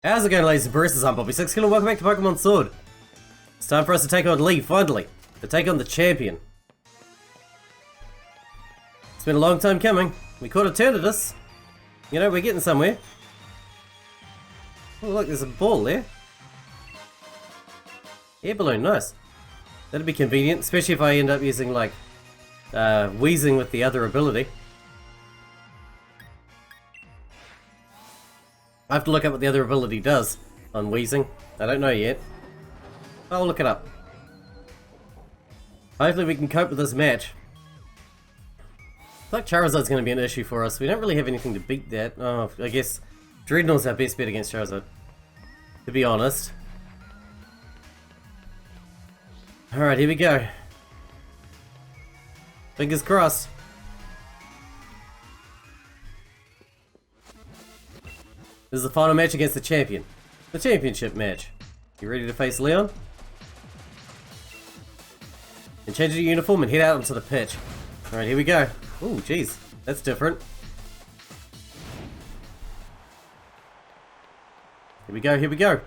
How's it going, ladies and baristas? I'm Bobby Sixkilla. Welcome back to Pokemon Sword. It's time for us to take on Lee, finally. To take on the champion. It's been a long time coming. We caught a Eternatus. You know, we're getting somewhere. Oh look, there's a ball there. Air balloon, nice. That'd be convenient, especially if I end up using like Weezing with the other ability. I have to look up what the other ability does on Weezing. I don't know yet. I'll look it up. Hopefully we can cope with this match. I feel like Charizard's going to be an issue for us. We don't really have anything to beat that. Oh, I guess Dreadnought's our best bet against Charizard, to be honest. Alright, here we go. Fingers crossed. This is the final match against the champion. The championship match. You ready to face Leon? And change your uniform and head out onto the pitch. Alright, here we go. Ooh, jeez. That's different. Here we go, here we go.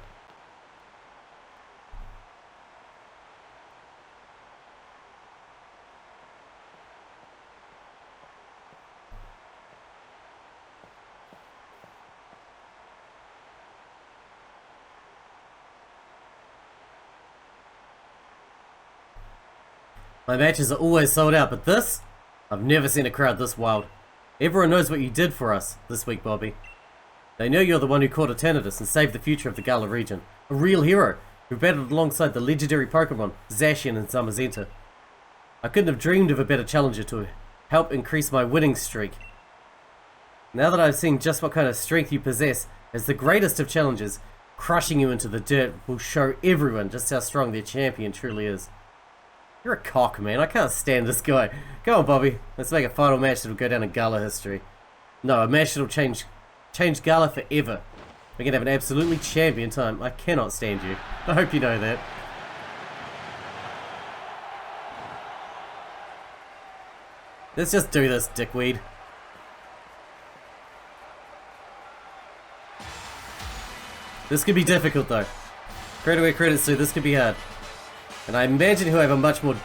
My matches are always sold out, but this? I've never seen a crowd this wild. Everyone knows what you did for us this week, Bobby. They know you're the one who caught Eternatus and saved the future of the Galar region. A real hero, who battled alongside the legendary Pokémon, Zacian and Zamazenta. I couldn't have dreamed of a better challenger to help increase my winning streak. Now that I've seen just what kind of strength you possess, as the greatest of challengers, crushing you into the dirt will show everyone just how strong their champion truly is. You're a cock, man. I can't stand this guy. Go on, Bobby. Let's make a final match that'll go down in Galar history. No, a match that'll change Galar forever. We're gonna have an absolutely champion time. I cannot stand you. I hope you know that. Let's just do this, dickweed. This could be difficult, though. Credit where credit's due. This could be hard. And I imagine he'll have a much more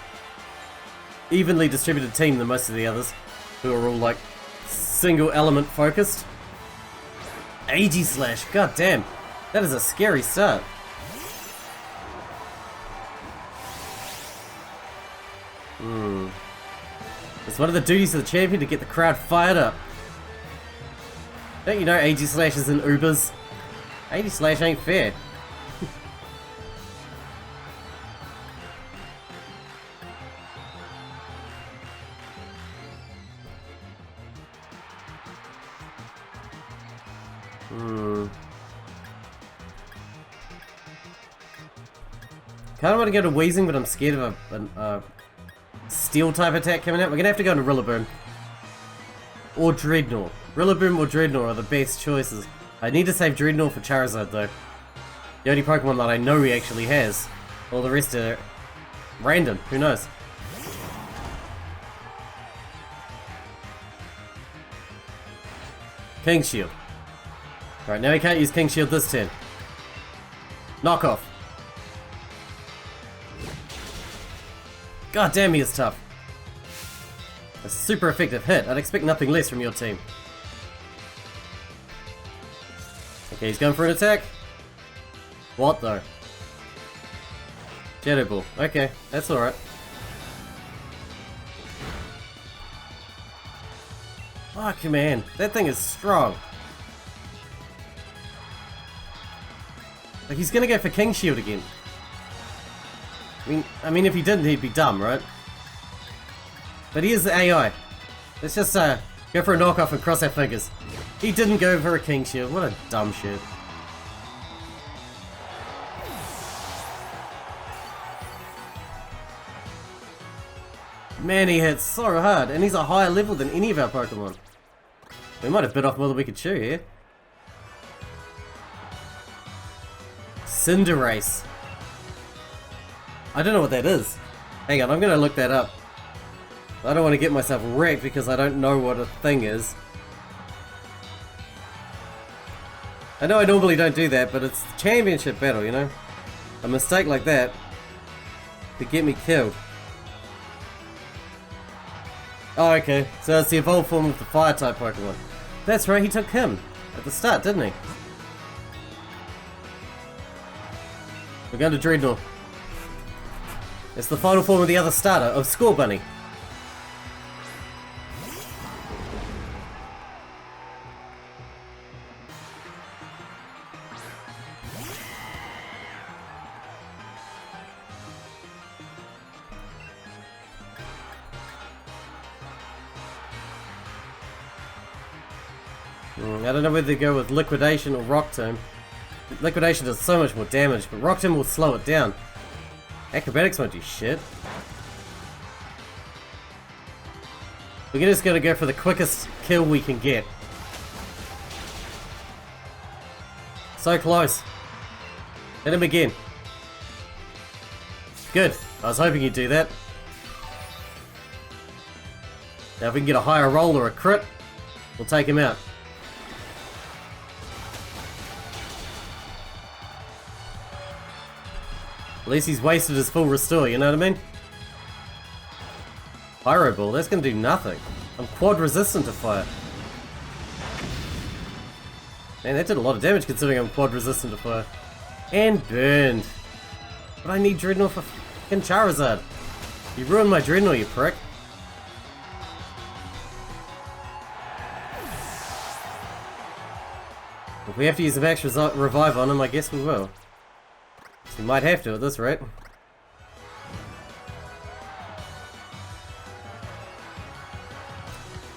evenly distributed team than most of the others, who are all like single element focused. Aegislash, god damn, that is a scary start. It's one of the duties of the champion to get the crowd fired up. Don't you know Aegislash is in Ubers? Aegislash ain't fair. Kind of want to go to Weezing, but I'm scared of a steel type attack coming out. We're gonna have to go to Rillaboom or Dreadnought. Rillaboom or Dreadnought are the best choices. I need to save Dreadnought for Charizard though. The only Pokemon that I know he actually has. All the rest are random. Who knows? King Shield. Right, now he can't use King Shield this turn. Knock off. God damn, he is tough. A super effective hit. I'd expect nothing less from your team. Okay, he's going for an attack. What though? Shadow Ball. Okay, that's alright. Fuck, man. That thing is strong. Like, he's gonna go for King Shield again. I mean, if he didn't, he'd be dumb, right? But he is the AI. Let's just go for a knockoff and cross our fingers. He didn't go for a King Shield. What a dumb shit. Man, he hits so hard, and he's a higher level than any of our Pokemon. We might have bit off more than we could chew here. Cinderace. I don't know what that is. Hang on, I'm gonna look that up. I don't want to get myself wrecked because I don't know what a thing is. I know I normally don't do that, but it's the championship battle, you know? A mistake like that could get me killed. Oh, okay. So it's the evolved form of the fire-type Pokemon. That's right, he took him at the start, didn't he? We're going to Dreadnought. It's the final form of the other starter, of Scorbunny. I don't know whether to go with Liquidation or Rock Tomb. Liquidation does so much more damage, but Rock Tomb will slow it down. Acrobatics won't do shit. We're just gonna go for the quickest kill we can get. So close. Hit him again. Good. I was hoping you'd do that. Now if we can get a higher roll or a crit, we'll take him out. At least he's wasted his full restore, you know what I mean? Pyro Ball, that's gonna do nothing. I'm quad resistant to fire. Man, that did a lot of damage considering I'm quad resistant to fire. And burned. But I need Dreadnought for fucking Charizard. You ruined my Dreadnought, you prick. If we have to use a max revive on him, I guess we will. We might have to at this rate.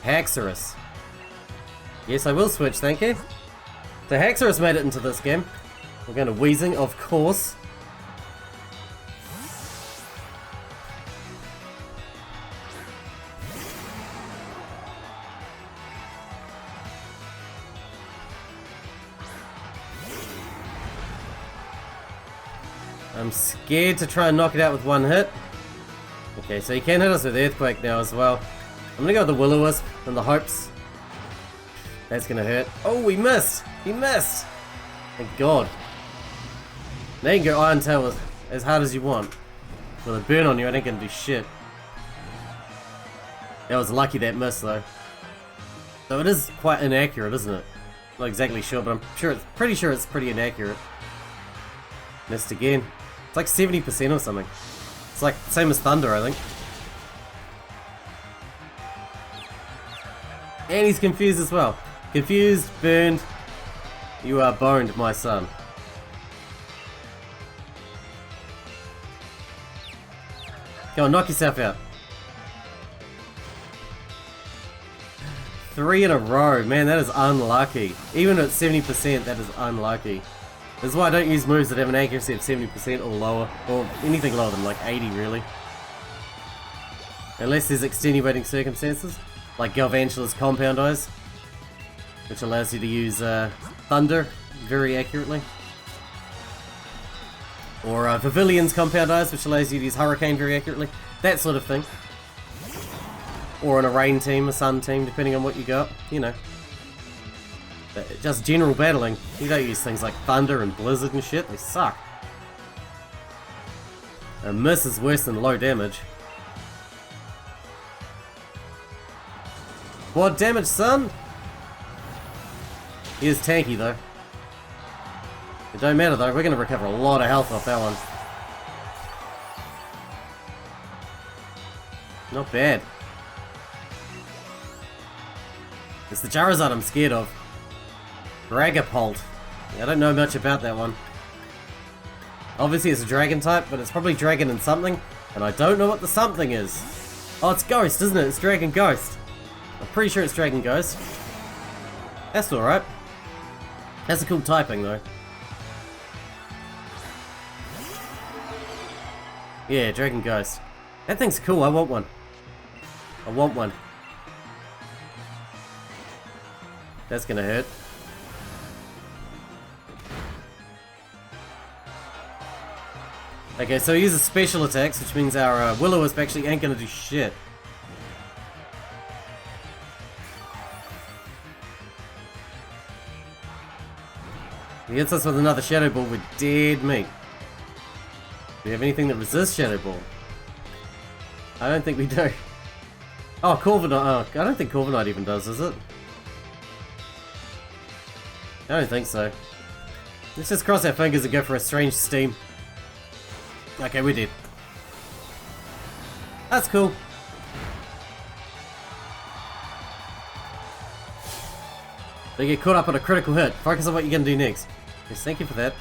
Haxorus. Yes, I will switch, thank you. So Haxorus made it into this game. We're going to Weezing, of course. I'm scared to try and knock it out with one hit. Okay, so he can hit us with Earthquake now as well. I'm gonna go with the Will-O-Wisp and the Hopes. That's gonna hurt. Oh, he missed! He missed! Thank God. Now you can go Iron Tail as hard as you want. With a burn on you, I ain't gonna do shit. That was lucky that missed though. So it is quite inaccurate, isn't it? Not exactly sure, but I'm pretty sure it's pretty inaccurate. Missed again. It's like 70% or something. It's like the same as Thunder, I think. And he's confused as well. Confused, burned. You are boned, my son. Go on, knock yourself out. 3 in a row. Man, that is unlucky. Even at 70%, that is unlucky. This is why I don't use moves that have an accuracy of 70% or lower, or anything lower than like 80 really. Unless there's extenuating circumstances, like Galvantula's Compound Eyes, which allows you to use Thunder very accurately. Or Pavilions Compound Eyes, which allows you to use Hurricane very accurately. That sort of thing. Or on a Rain team, a Sun team, depending on what you got, you know. Just general battling, you don't use things like Thunder and Blizzard and shit, they suck. A miss is worse than low damage. What damage, son? He is tanky though. It don't matter though, we're gonna recover a lot of health off that one. Not bad. It's the Charizard I'm scared of. Dragapult. Yeah, I don't know much about that one. Obviously it's a dragon type, but it's probably dragon and something, and I don't know what the something is. Oh, it's Ghost, isn't it? It's Dragon Ghost. I'm pretty sure it's Dragon Ghost. That's alright. That's a cool typing though. Yeah, Dragon Ghost. That thing's cool, I want one. I want one. That's gonna hurt. Okay, so he uses special attacks, which means our Will-O-Wisp actually ain't gonna do shit. He hits us with another Shadow Ball, we're dead meat. Do we have anything that resists Shadow Ball? I don't think we do. Oh, Corviknight. Oh, I don't think Corviknight even does it? I don't think so. Let's just cross our fingers and go for a strange steam. Okay, we're dead. That's cool. They get caught up on a critical hit. Focus on what you're gonna do next. Yes, thank you for that.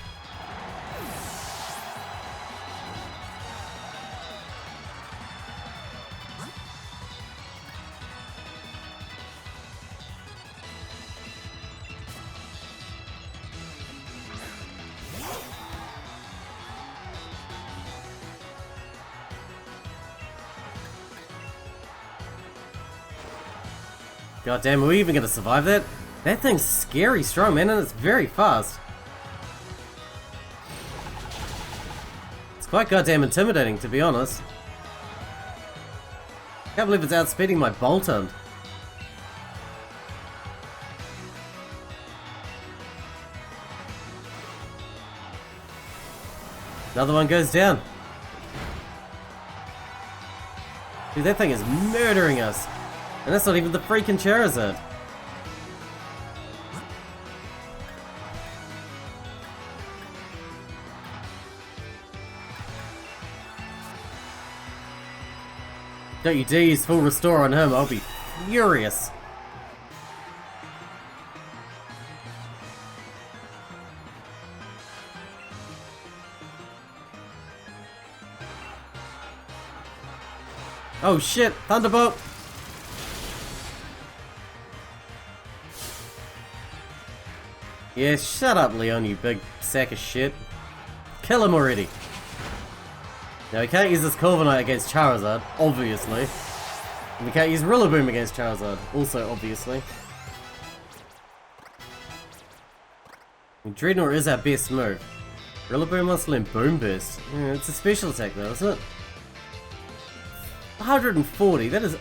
God damn, are we even gonna survive that? That thing's scary strong, man, and it's very fast. It's quite goddamn intimidating, to be honest. Can't believe it's outspeeding my Boltund. Another one goes down. Dude, that thing is murdering us. And that's not even the freaking Charizard. Don't you dare use full restore on him, I'll be furious. Oh shit, Thunderbolt! Yeah, shut up, Leon, you big sack of shit. Kill him already. Now, we can't use this Corviknight against Charizard, obviously. And we can't use Rillaboom against Charizard, also obviously. And Dreadnought is our best move. Rillaboom must learn Boom Burst. Yeah, it's a special attack though, isn't it? 140, that is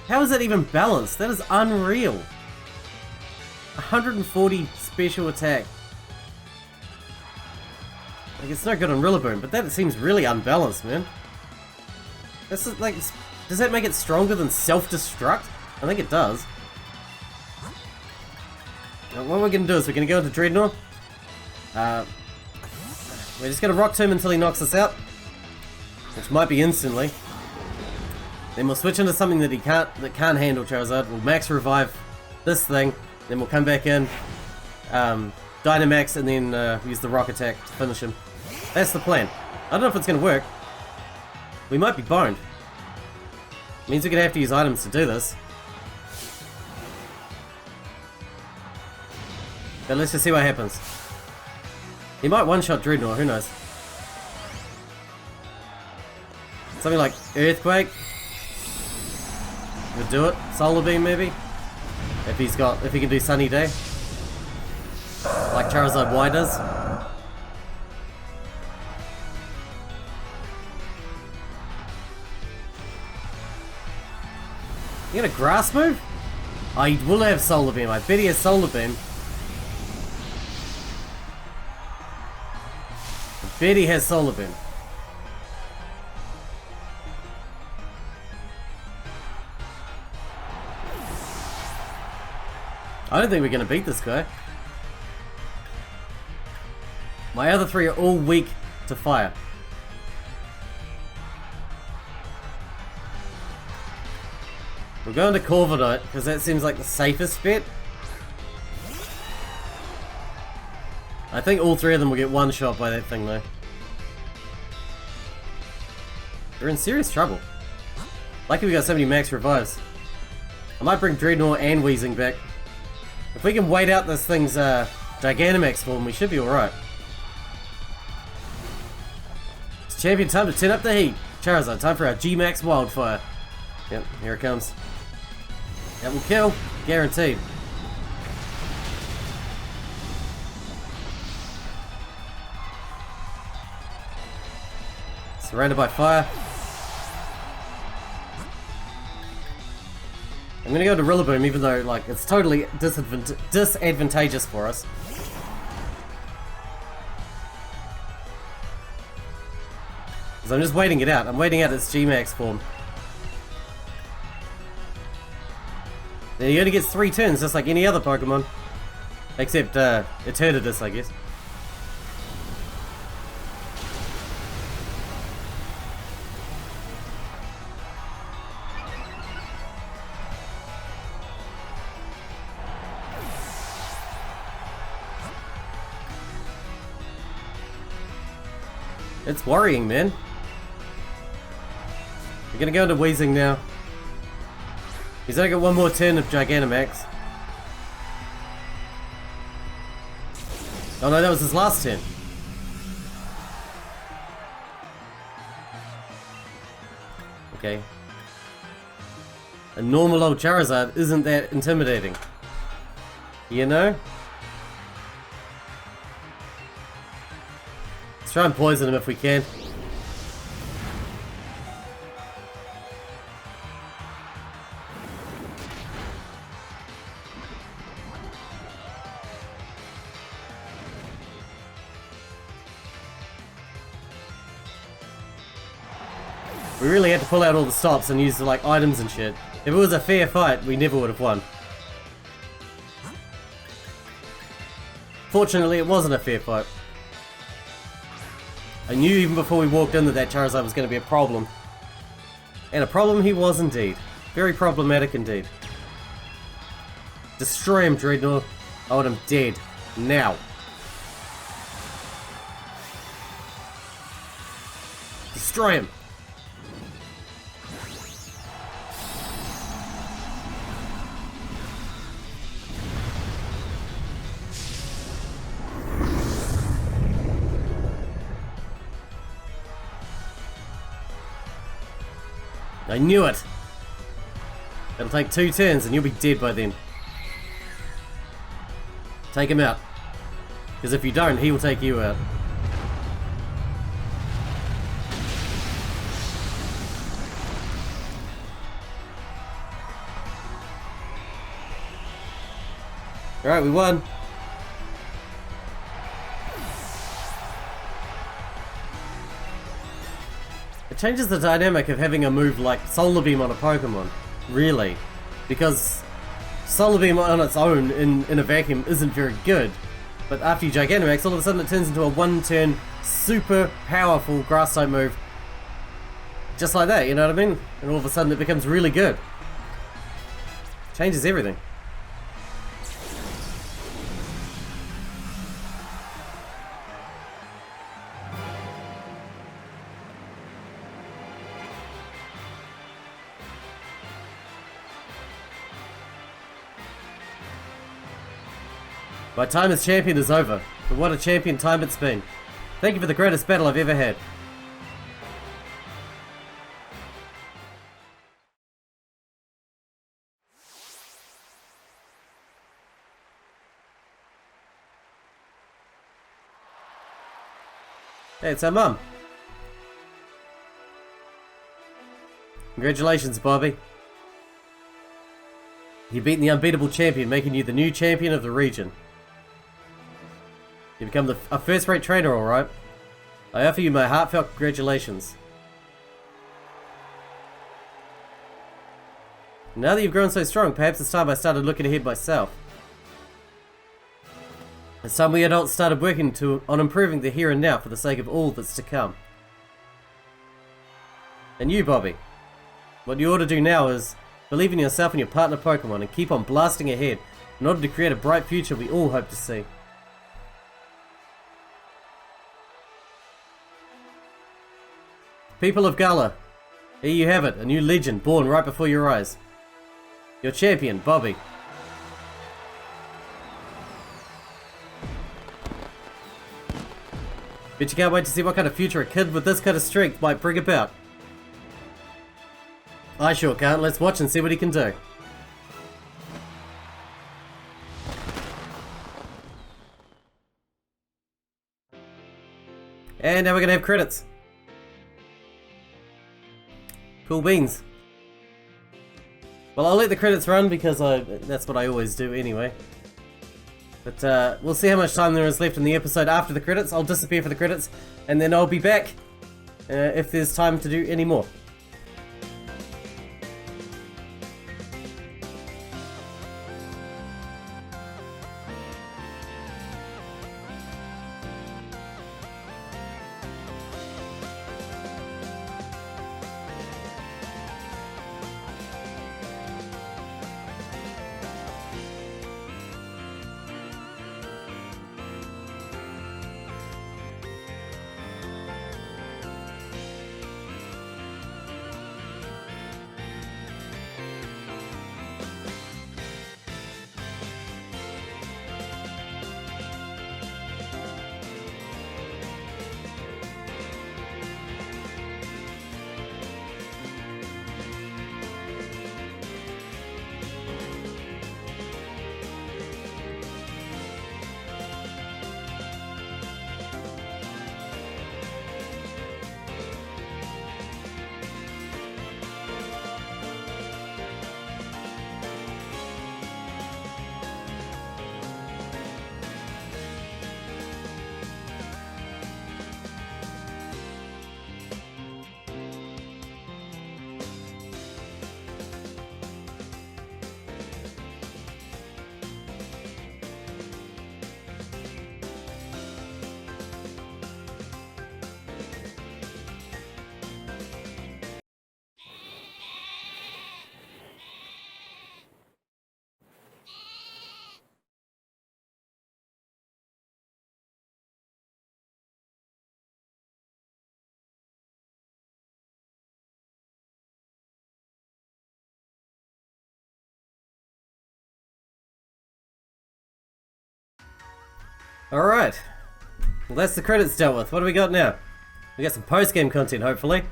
How is that even balanced? That is unreal. 140 special attack. Like, it's no good on Rillaboom, but that seems really unbalanced, man. That's like, does that make it stronger than self-destruct? I think it does. Now, what we're gonna do is we're gonna go into Dreadnought. We're just gonna Rock Tomb until he knocks us out, which might be instantly. Then we'll switch into something that can't handle Charizard. We'll max revive this thing, then we'll come back in, Dynamax, and then use the Rock Attack to finish him. That's the plan. I don't know if it's gonna work. We might be boned. Means we're gonna have to use items to do this. But let's just see what happens. He might one-shot Dreadnought, who knows? Something like Earthquake would do it. Solar Beam maybe? If he can do Sunny Day. Like Charizard Y does. You got a Grass move? Oh, he will have Solar Beam. I bet he has Solar Beam. I bet he has Solar Beam. I don't think we're going to beat this guy. My other three are all weak to fire. We're going to Corviknight because that seems like the safest bet. I think all three of them will get one shot by that thing though. We're in serious trouble. Lucky we got so many max revives. I might bring Dreadnought and Weezing back. If we can wait out this thing's Gigantamax form, we should be alright. It's champion time to turn up the heat. Charizard, time for our G-Max Wildfire. Yep, here it comes. That will kill, guaranteed. Surrounded by fire. I'm gonna go to Rillaboom, even though, like, it's totally disadvantageous for us. Because I'm just waiting it out. I'm waiting out its G-Max form. Then he only gets 3 turns, just like any other Pokemon. Except, Eternatus, I guess. It's worrying, man. We're gonna go into Weezing now. He's only got one more turn of Gigantamax. Oh no, that was his last turn. Okay. A normal old Charizard isn't that intimidating. You know? Let's try and poison him if we can. We really had to pull out all the stops and use like items and shit. If it was a fair fight, we never would have won. Fortunately, it wasn't a fair fight. I knew even before we walked in that Charizard was going to be a problem. And a problem he was indeed. Very problematic indeed. Destroy him, Dreadnought. I want him dead. Now. Destroy him. I knew it! It'll take 2 turns and you'll be dead by then. Take him out. Because if you don't, he will take you out. Alright, we won. It changes the dynamic of having a move like Solar Beam on a Pokemon, really, because Solar Beam on its own in a vacuum isn't very good, but after you Gigantamax, all of a sudden it turns into a 1-turn, super powerful Grass type move, just like that, you know what I mean? And all of a sudden it becomes really good. Changes everything. My time as champion is over, but what a champion time it's been. Thank you for the greatest battle I've ever had. Hey, it's our mum. Congratulations, Bobby. You've beaten the unbeatable champion, making you the new champion of the region. You become a first-rate trainer, alright? I offer you my heartfelt congratulations. Now that you've grown so strong, perhaps it's time I started looking ahead myself. It's time we adults started working on improving the here and now for the sake of all that's to come. And you, Bobby, what you ought to do now is believe in yourself and your partner Pokemon and keep on blasting ahead in order to create a bright future we all hope to see. People of Galar, here you have it, a new legend born right before your eyes. Your champion, Bobby. Bet you can't wait to see what kind of future a kid with this kind of strength might bring about. I sure can't. Let's watch and see what he can do. And now we're gonna have credits. Cool beans. Well, I'll let the credits run because that's what I always do anyway. But we'll see how much time there is left in the episode after the credits. I'll disappear for the credits, and then I'll be back if there's time to do any more. Alright, well that's the credits dealt with. What do we got now? We got some post-game content, hopefully.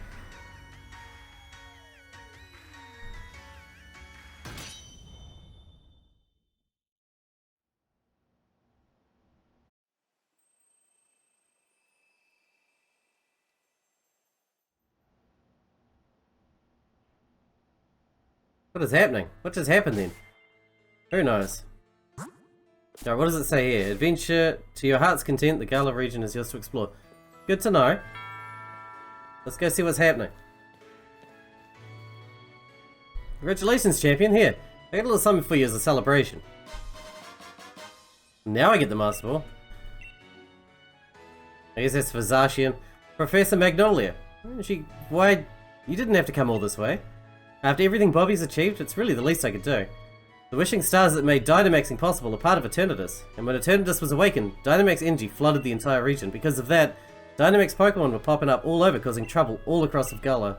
What is happening? What just happened then? Who knows? Alright, what does it say here? Adventure to your heart's content, the Galar region is yours to explore. Good to know. Let's go see what's happening. Congratulations, champion. Here, I got a little something for you as a celebration. Now I get the Master Ball. I guess that's for Zacian. Professor Magnolia. Why? You didn't have to come all this way. After everything Bobby's achieved, it's really the least I could do. The wishing stars that made Dynamaxing possible are part of Eternatus, and when Eternatus was awakened, Dynamax energy flooded the entire region. Because of that, Dynamax Pokemon were popping up all over, causing trouble all across of Galar.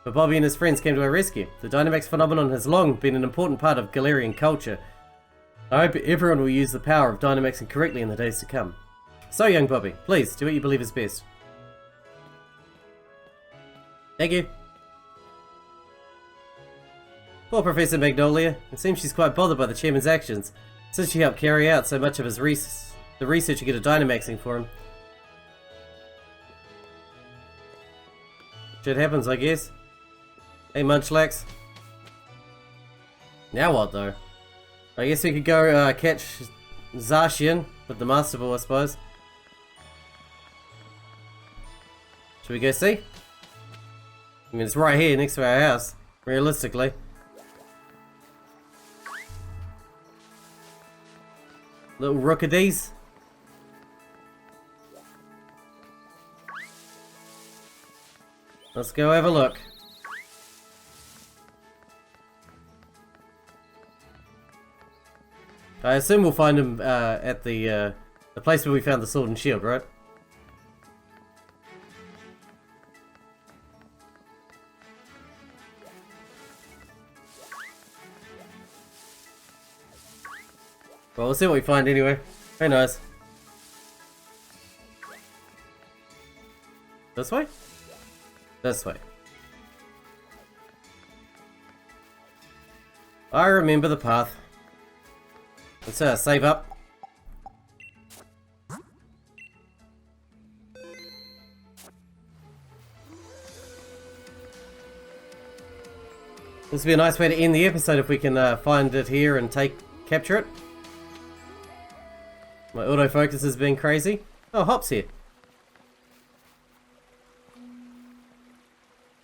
But Bobby and his friends came to our rescue. The Dynamax phenomenon has long been an important part of Galarian culture. I hope everyone will use the power of Dynamaxing correctly in the days to come. So, young Bobby, please do what you believe is best. Thank you. Poor Professor Magnolia. It seems she's quite bothered by the chairman's actions, since she helped carry out so much of the research to get a Dynamaxing for him. Shit happens, I guess. Hey, Munchlax. Now what, though? I guess we could go catch Zacian with the Master Ball, I suppose. Should we go see? I mean, it's right here next to our house, realistically. Little rookadies. Let's go have a look. I assume we'll find him at the place where we found the sword and shield, right? Well, we'll see what we find anyway. Who knows? This way? This way. I remember the path. Let's save up. This would be a nice way to end the episode if we can find it here and capture it. My autofocus is being crazy. Oh, Hop's here.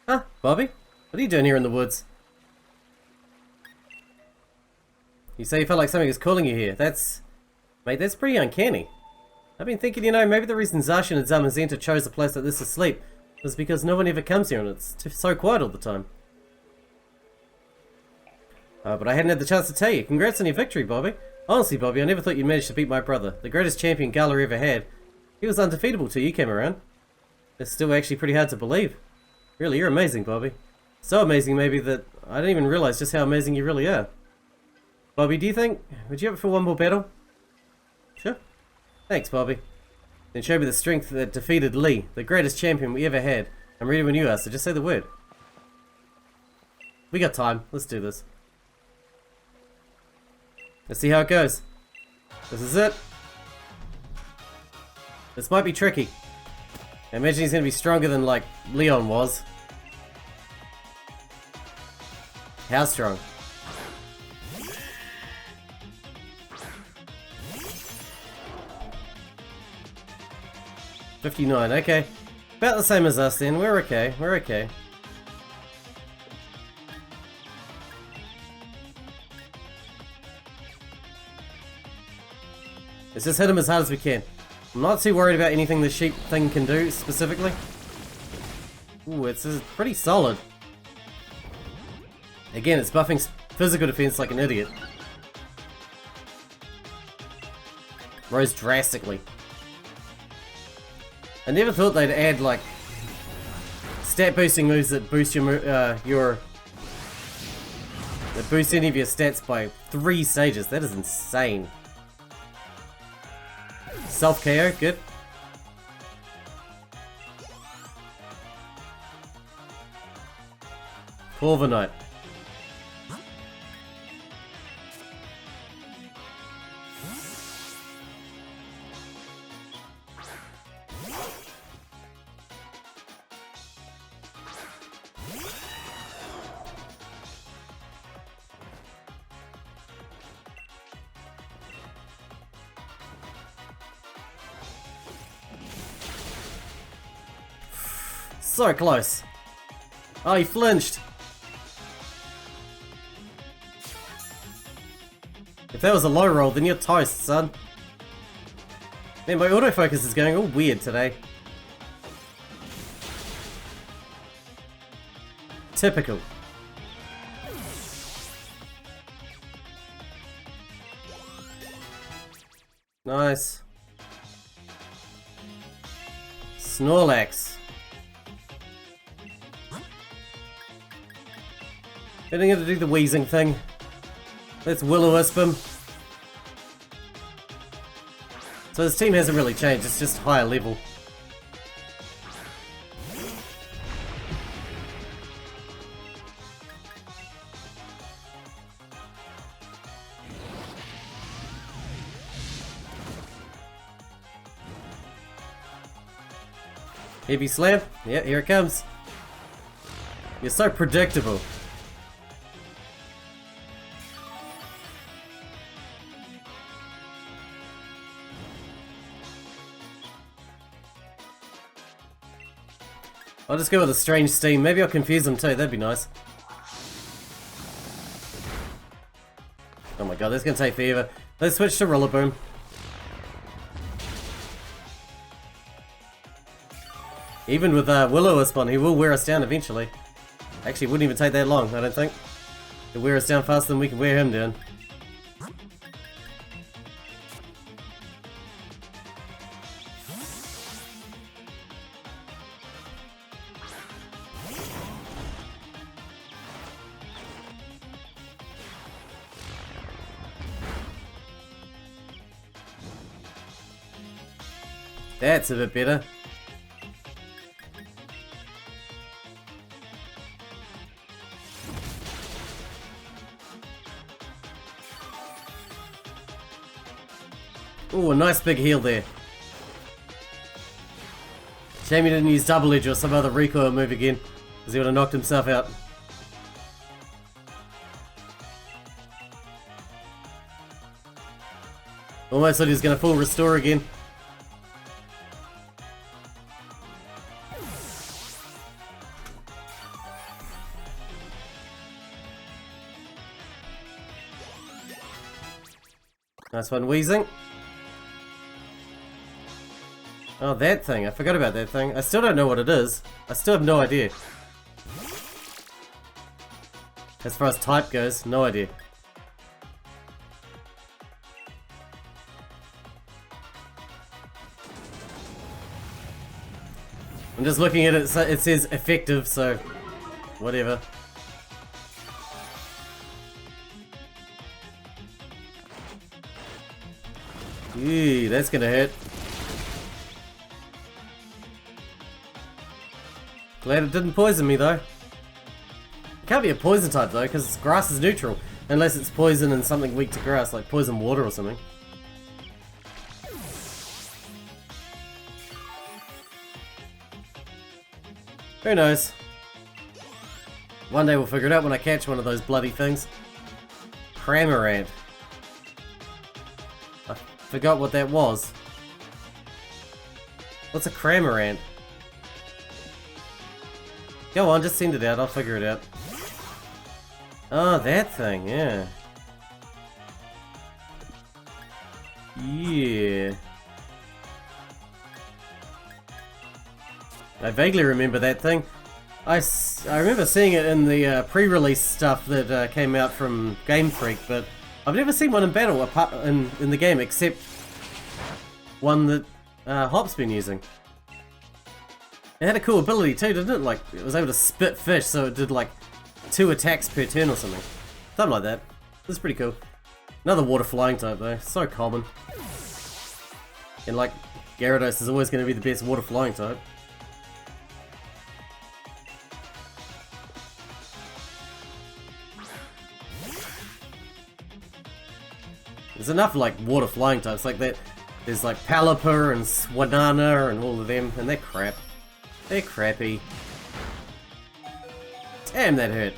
Huh, Bobby? What are you doing here in the woods? You say you felt like something was calling you here. Mate, that's pretty uncanny. I've been thinking, maybe the reason Zacian and Zamazenta chose a place like this to sleep was because no one ever comes here and it's so quiet all the time. But I hadn't had the chance to tell you. Congrats on your victory, Bobby. Honestly, Bobby, I never thought you'd manage to beat my brother, the greatest champion Galar ever had. He was undefeatable till you came around. It's still actually pretty hard to believe. Really, you're amazing, Bobby. So amazing, maybe, that I didn't even realize just how amazing you really are. Bobby, would you ever for one more battle? Sure. Thanks, Bobby. Then show me the strength that defeated Lee, the greatest champion we ever had. I'm ready when you are, so just say the word. We got time. Let's do this. Let's see how it goes. This is it. This might be tricky. I imagine he's going to be stronger than, like, Leon was. How strong? $59, okay. About the same as us then. We're okay. We're okay. Let's just hit him as hard as we can. I'm not too worried about anything the sheep thing can do specifically. Ooh, it's pretty solid. Again, it's buffing physical defense like an idiot. Rose drastically. I never thought they'd add like stat boosting moves that boost that boost any of your stats by 3 stages. That is insane. Self KO, good. Corviknight. So close. Oh, he flinched. If that was a low roll, then you're toast, son. Man, my autofocus is going all weird today. Typical. Nice. Snorlax. Getting him to do the Weezing thing. Let's Will-O-Wisp him. So his team hasn't really changed, it's just higher level. Heavy slam. Yeah, here it comes. You're so predictable. I'll just go with a strange steam. Maybe I'll confuse them too. That'd be nice. Oh my god, that's gonna take forever. Let's switch to Rillaboom. Even with Will-O-Wisp on, he will wear us down eventually. Actually, it wouldn't even take that long, I don't think. He'll wear us down faster than we can wear him down. That's a bit better. Ooh, a nice big heal there. Shame he didn't use Double Edge or some other recoil move again, because he would have knocked himself out. Almost thought he was going to full restore again. Nice one, Weezing. Oh, that thing. I forgot about that thing. I still don't know what it is. I still have no idea. As far as type goes, no idea. I'm just looking at it, so it says effective, so whatever. Eee, that's gonna hurt. Glad it didn't poison me though. It can't be a poison type though, because grass is neutral. Unless it's poison and something weak to grass, like poison water or something. Who knows? One day we'll figure it out when I catch one of those bloody things. Cramorant. I forgot what that was. What's a Cramorant? Go on, just send it out, I'll figure it out. Oh, that thing, yeah. Yeah. I vaguely remember that thing. I remember seeing it in the pre-release stuff that came out from Game Freak, but I've never seen one in battle apart in the game except one that Hop's been using. It had a cool ability too, didn't it? Like, it was able to spit fish, so it did like 2 attacks per turn or something. Something like that. That's pretty cool. Another water flying type though, so common. And like, Gyarados is always going to be the best water flying type. There's enough like water flying types like that. There's like Palipper and Swanana and all of them, and they're crap. They're crappy. Damn, that hurt.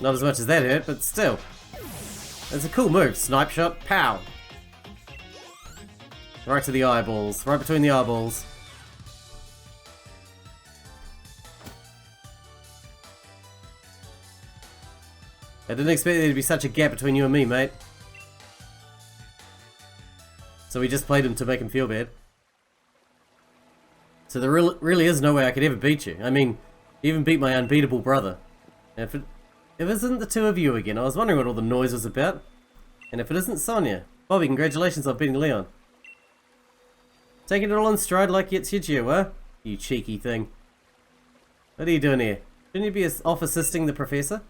Not as much as that hurt, but still. It's a cool move. Snipe shot, pow! Right to the eyeballs. Right between the eyeballs. I didn't expect there to be such a gap between you and me, mate. So we just played him to make him feel bad. So there really is no way I could ever beat you. I mean, even beat my unbeatable brother. And if it isn't the two of you again, I was wondering what all the noise was about. And if it isn't Sonia. Bobby, congratulations on beating Leon. Taking it all in stride like it's your due, huh? You cheeky thing. What are you doing here? Shouldn't you be off assisting the professor?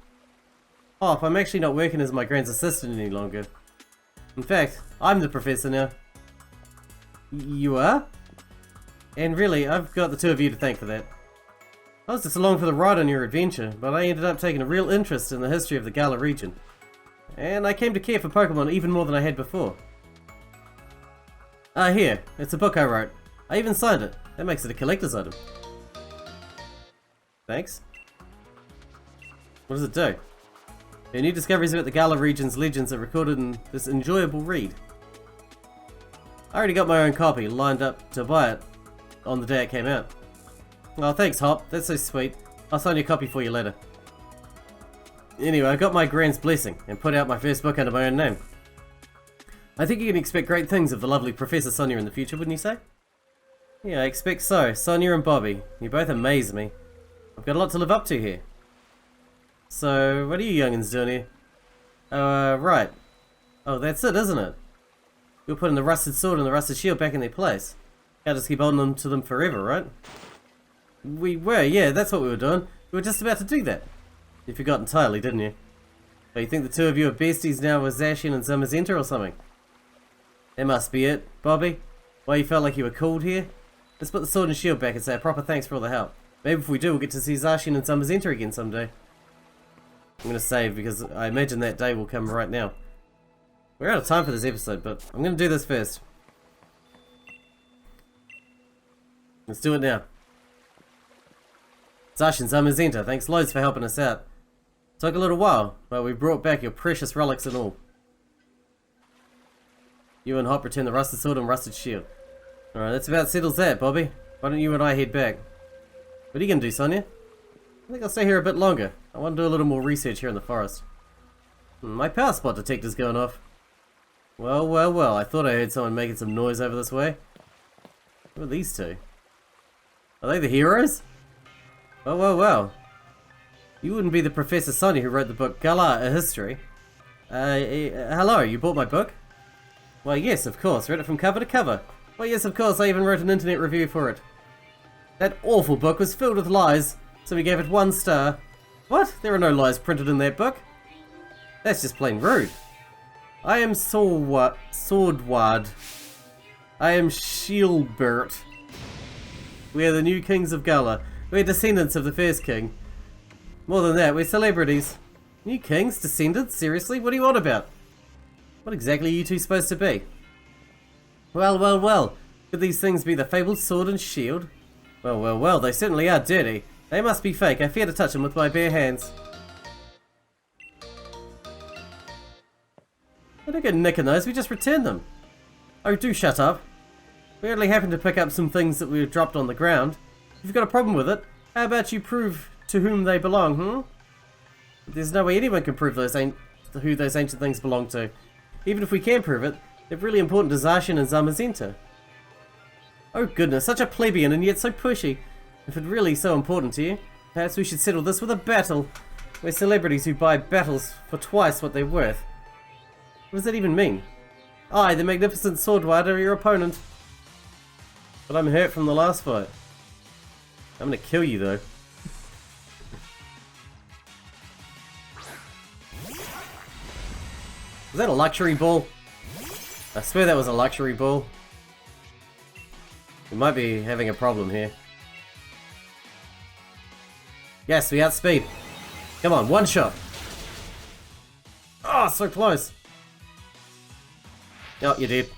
Oh, I'm actually not working as my grand's assistant any longer. In fact, I'm the professor now. You are? And really, I've got the two of you to thank for that. I was just along for the ride on your adventure, but I ended up taking a real interest in the history of the Galar region. And I came to care for Pokemon even more than I had before. Here, it's a book I wrote. I even signed it. That makes it a collector's item. Thanks. What does it do? Your new discoveries about the Galar region's legends are recorded in this enjoyable read. I already got my own copy, lined up to buy it on the day it came out. Oh, thanks, Hop. That's so sweet. I'll sign your copy for you later. Anyway, I got my grand's blessing and put out my first book under my own name. I think you can expect great things of the lovely Professor Sonia in the future, wouldn't you say? Yeah, I expect so. Sonia and Bobby, you both amaze me. I've got a lot to live up to here. So, what are you youngins doing here? Right. Oh, that's it, isn't it? You're putting the rusted sword and the rusted shield back in their place. Can't just keep holding them to them forever, right? We were, yeah, that's what we were doing. We were just about to do that. You forgot entirely, didn't you? Oh, you think the two of you are besties now with Zacian and Zamazenta or something? That must be it, Bobby. Why you felt like you were called here? Let's put the sword and shield back and say a proper thanks for all the help. Maybe if we do, we'll get to see Zacian and Zamazenta again someday. I'm gonna save because I imagine that day will come right now. We're out of time for this episode, but I'm gonna do this first. Let's do it now. Zacian, Zamazenta, thanks loads for helping us out. Took a little while, but we brought back your precious relics and all. You and Hop return the rusted sword and rusted shield. Alright, that's about settles that, Bobby. Why don't you and I head back? What are you gonna do, Sonia? I think I'll stay here a bit longer. I want to do a little more research here in the forest. My power spot detector's going off. Well, well, well. I thought I heard someone making some noise over this way. Who are these two? Are they the heroes? Well, well, well. You wouldn't be the Professor Sonia who wrote the book Galar, A History. Hello, you bought my book? Why, yes, of course. Read it from cover to cover. Why, yes, of course. I even wrote an internet review for it. That awful book was filled with lies, so we gave it 1 star. What? There are no lies printed in that book. That's just plain rude. I am Swordward. I am Shieldbert. We are the new kings of Galar. We are descendants of the first king. More than that, we're celebrities. New kings? Descendants? Seriously? What do you want about? What exactly are you two supposed to be? Well, well, well. Could these things be the fabled sword and shield? Well, well, well, they certainly are dirty. They must be fake. I fear to touch them with my bare hands. I don't get nick in those, we just returned them. Oh, do shut up. We only happened to pick up some things that we dropped on the ground. If you've got a problem with it, how about you prove to whom they belong, There's no way anyone can prove who those ancient things belong to. Even if we can prove it, they're really important to Zacian and Zamazenta. Oh goodness, such a plebeian and yet so pushy. If it's really so important to you, perhaps we should settle this with a battle. We're celebrities who buy battles for twice what they're worth. What does that even mean? I, the magnificent Swordward, are your opponent. But I'm hurt from the last fight. I'm gonna kill you though. Was that a luxury ball? I swear that was a luxury ball. We might be having a problem here. Yes, we outspeed. Come on, 1 shot. Oh, so close. Oh, you did.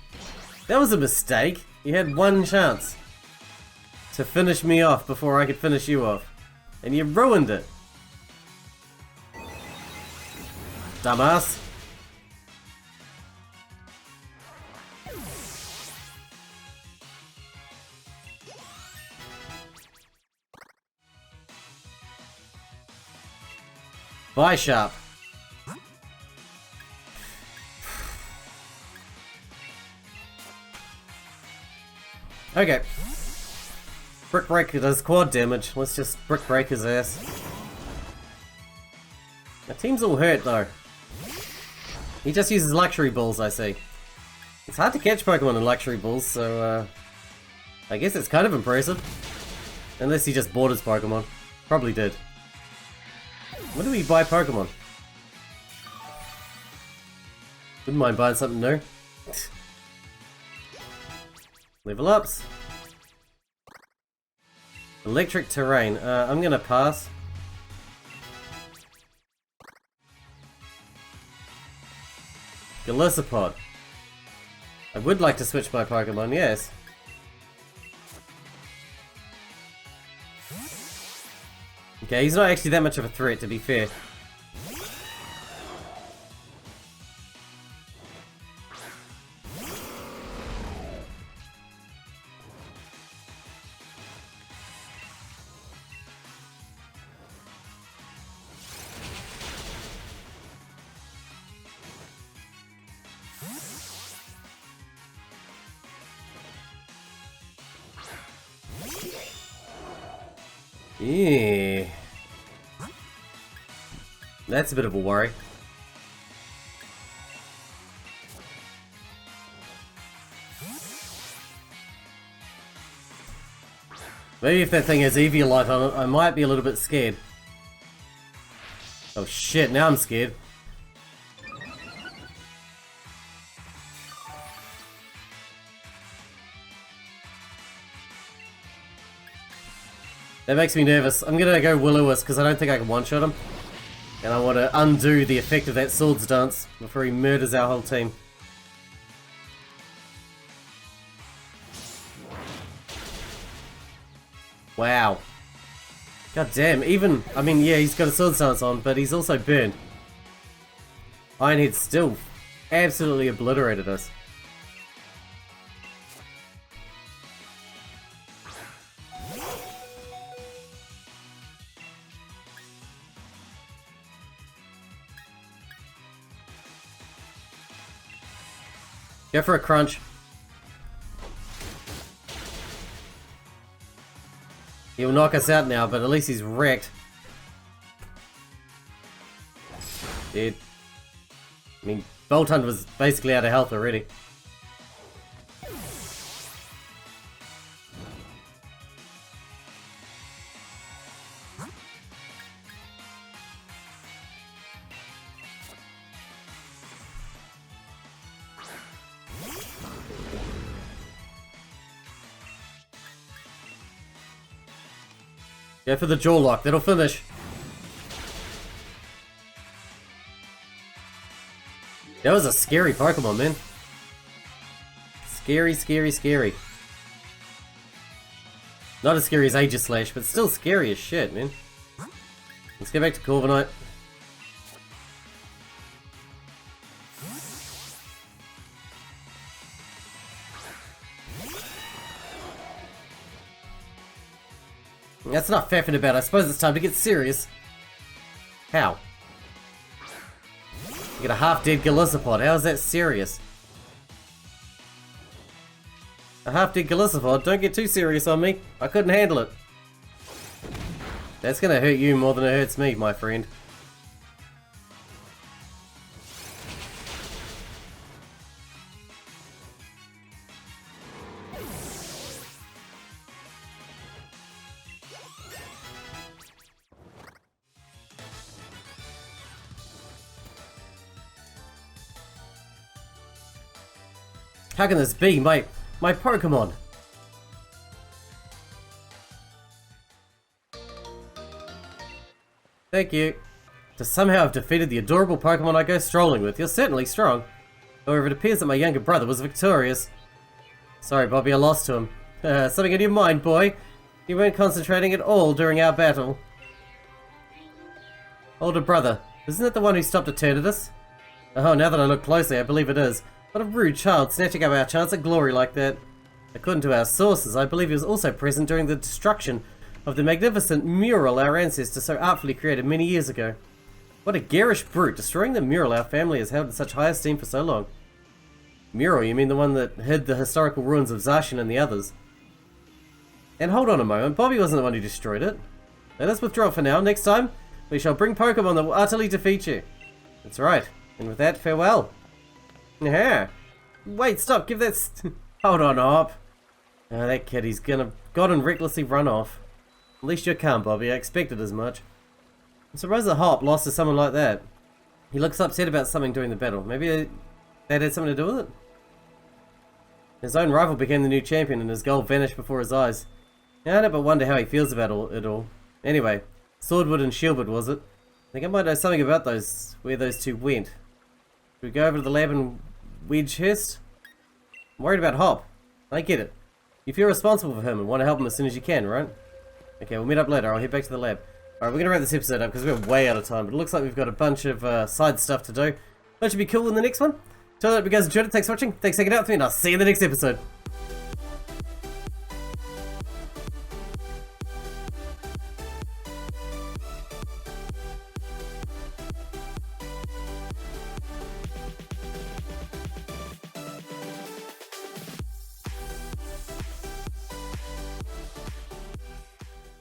That was a mistake. You had 1 chance to finish me off before I could finish you off. And you ruined it. Dumbass. Bye, Sharp. Okay. Brick Breaker does quad damage. Let's just Brick Break his ass. My team's all hurt though. He just uses luxury balls, I see. It's hard to catch Pokemon in luxury balls, so I guess it's kind of impressive. Unless he just bought his Pokemon. Probably did. When do we buy Pokemon? Wouldn't mind buying something new. Level ups. Electric terrain. I'm gonna pass. Golisopod. I would like to switch my Pokemon, yes. Okay, he's not actually that much of a threat, to be fair. Yeah. That's a bit of a worry. Maybe if that thing has Eviolite on it, I might be a little bit scared. Oh shit, now I'm scared. That makes me nervous. I'm gonna go Will-O-Wisp because I don't think I can one-shot him. And I want to undo the effect of that Swords Dance before he murders our whole team. Wow. God damn, even, I mean, yeah, he's got a sword stance on, but he's also burned. Ironhead still absolutely obliterated us. Go for a crunch. He'll knock us out now, but at least he's wrecked. Dead. I mean, Boltund was basically out of health already. Go for the jaw lock, that'll finish. That was a scary Pokemon, man. Scary, scary, scary. Not as scary as Aegislash, but still scary as shit, man. Let's go back to Corviknight. That's enough faffing about. I suppose it's time to get serious. How? You get a half-dead Gallisopod. How is that serious? A half-dead Gallisopod? Don't get too serious on me. I couldn't handle it. That's gonna hurt you more than it hurts me, my friend. How can this be? My Pokemon! Thank you. To somehow have defeated the adorable Pokemon I go strolling with. You're certainly strong. However, it appears that my younger brother was victorious. Sorry, Bobby, I lost to him. Something in your mind, boy. You weren't concentrating at all during our battle. Older brother, isn't that the one who stopped Eternatus? Oh, now that I look closely, I believe it is. What a rude child, snatching up our chance at glory like that. According to our sources, I believe he was also present during the destruction of the magnificent mural our ancestors so artfully created many years ago. What a garish brute, destroying the mural our family has held in such high esteem for so long. Mural, you mean the one that hid the historical ruins of Zacian and the others? And hold on a moment, Bobby wasn't the one who destroyed it. Let us withdraw for now. Next time, we shall bring Pokemon that will utterly defeat you. That's right. And with that, farewell. Yeah. Wait, stop, give that hold on, Hop. Oh, that kid, he's gone and recklessly run off. At least you're calm, Bobby, I expected as much. I'm surprised that Hop lost to someone like that. He looks upset about something during the battle. Maybe that had something to do with it? His own rival became the new champion and his goal vanished before his eyes. I don't but wonder how he feels about it all. Anyway, Swordwood and Shieldwood, was it? I think I might know something about where those two went. Should we go over to the lab and Wedgehurst? I'm worried about Hop. I get it. You feel responsible for him and want to help him as soon as you can, right? Okay, we'll meet up later. I'll head back to the lab. Alright, we're going to wrap this episode up because we're way out of time. But it looks like we've got a bunch of side stuff to do. That should be cool in the next one. Till then, if you guys enjoyed it, thanks for watching. Thanks for hanging out with me, and I'll see you in the next episode.